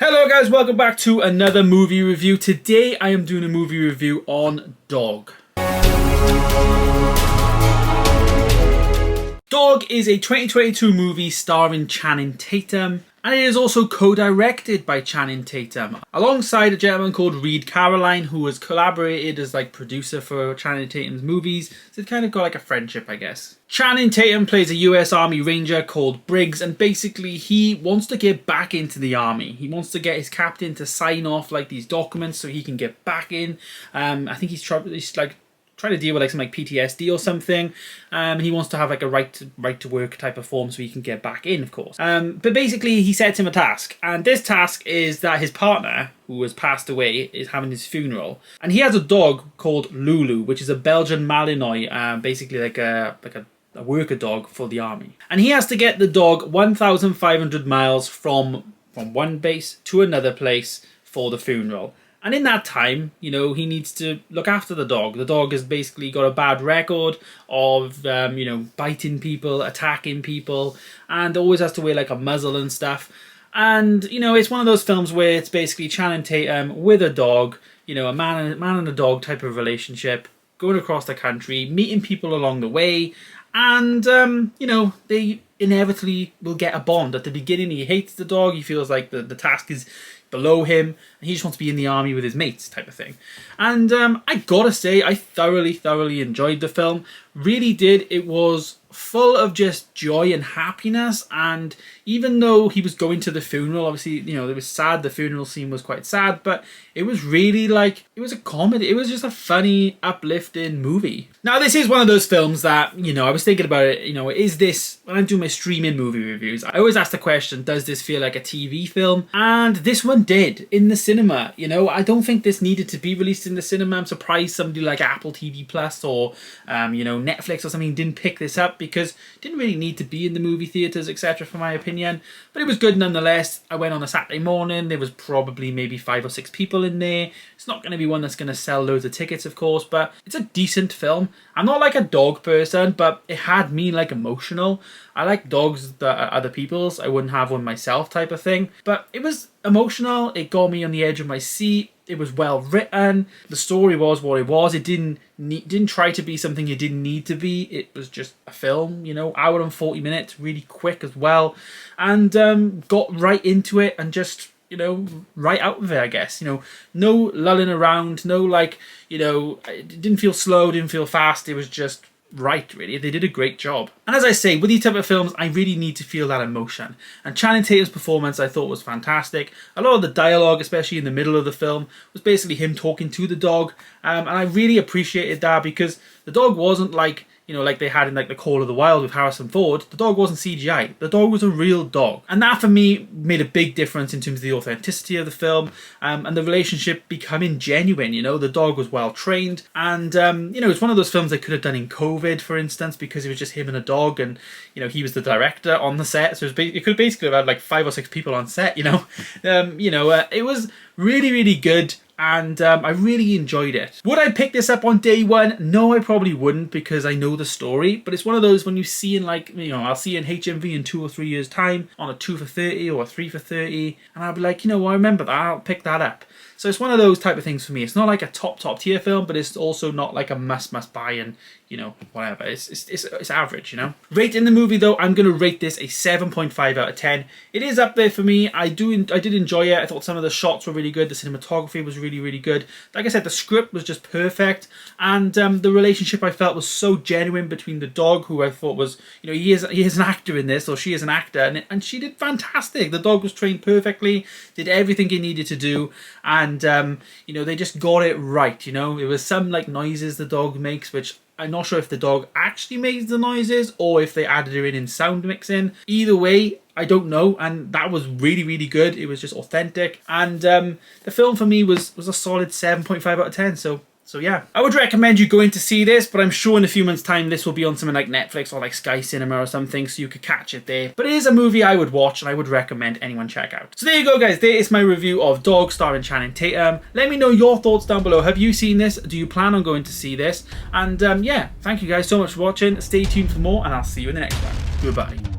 Hello guys, welcome back to another movie review. Today I am doing a movie review on Dog. Dog is a 2022 movie starring Channing Tatum, and it is also co-directed by Channing Tatum alongside a gentleman called Reed Caroline, who has collaborated as producer for Channing Tatum's movies. So it's kind of got like a friendship, I guess. Channing Tatum plays a US Army Ranger called Briggs, and basically he wants to get back into the army. He wants to get his captain to sign off these documents so he can get back in. I think he's trying to deal with some PTSD or something. He wants to have a right to work type of form so he can get back in, of course. But basically he sets him a task, and this task is that his partner, who has passed away, is having his funeral, and he has a dog called Lulu, which is a Belgian Malinois, basically a worker dog for the army. And he has to get the dog 1,500 miles from one base to another place for the funeral. And in that time, he needs to look after the dog. The dog has basically got a bad record of, biting people, attacking people, and always has to wear a muzzle and stuff. And, it's one of those films where it's basically Channing Tatum with a dog, a man and a dog type of relationship, going across the country, meeting people along the way, and, they inevitably will get a bond. At the beginning, he hates the dog. He feels like the task is below him, and he just wants to be in the army with his mates type of thing. And I gotta say, I thoroughly enjoyed the film. Really did. It was full of just joy and happiness, and even though he was going to the funeral, obviously, it was sad, the funeral scene was quite sad, but it was really it was a comedy. It was just a funny, uplifting movie. Now, this is one of those films that, I was thinking about it, is this, when I do my streaming movie reviews, I always ask the question, does this feel like a TV film? And this one did, in the cinema. I don't think this needed to be released in the cinema. I'm surprised somebody like Apple TV Plus or, Netflix or something didn't pick this up, because it didn't really need to be in the movie theaters, etc., for my opinion. But it was good nonetheless. I went on a Saturday morning. There was probably maybe 5 or 6 people in there. It's not going to be one that's going to sell loads of tickets, of course, but it's a decent film. I'm not a dog person, but it had me emotional. I like dogs that are other people's. I wouldn't have one myself type of thing. But it was emotional. It got me on the edge of my seat. It was well written. The story was what it was. It didn't try to be something it didn't need to be. It was just a film, hour and 40 minutes, really quick as well. And got right into it and just, right out of it, I guess. No lulling around, no it didn't feel slow, didn't feel fast. It was just right, really. They did a great job. And as I say, with these type of films, I really need to feel that emotion. And Channing Tatum's performance, I thought, was fantastic. A lot of the dialogue, especially in the middle of the film, was basically him talking to the dog. And I really appreciated that, because the dog wasn't like they had in the Call of the Wild with Harrison Ford. The dog wasn't CGI. The dog was a real dog. And that, for me, made a big difference in terms of the authenticity of the film, and the relationship becoming genuine. The dog was well trained. And, it's one of those films they could have done in COVID, for instance, because it was just him and a dog, and, he was the director on the set. So it could basically have had 5 or 6 people on set, it was really good. And I really enjoyed it. Would I pick this up on day one? No, I probably wouldn't, because I know the story. But it's one of those when you see in I'll see in HMV in 2 or 3 years time on a 2 for 30 or a 3 for 30. And I'll be like, I remember that. I'll pick that up. So it's one of those type of things for me. It's not a top tier film, but it's also not a must buy and, whatever. It's average, Rating the movie, though, I'm going to rate this a 7.5 out of 10. It is up there for me. I did enjoy it. I thought some of the shots were really good. The cinematography was really good. Like I said, the script was just perfect. And the relationship, I felt, was so genuine between the dog, who I thought was, he is an actor in this, or she is an actor, and she did fantastic. The dog was trained perfectly, did everything he needed to do, and they just got it right. It was some noises the dog makes, which I'm not sure if the dog actually makes the noises or if they added it in sound mixing. Either way, I don't know, and that was really good. It was just authentic, and the film for me was a solid 7.5 out of 10. So yeah, I would recommend you going to see this, but I'm sure in a few months' time this will be on something like Netflix or Sky Cinema or something, so you could catch it there. But it is a movie I would watch and I would recommend anyone check out. So there you go, guys. There is my review of Dog starring Channing Tatum. Let me know your thoughts down below. Have you seen this? Do you plan on going to see this? And yeah, thank you guys so much for watching. Stay tuned for more, and I'll see you in the next one. Goodbye.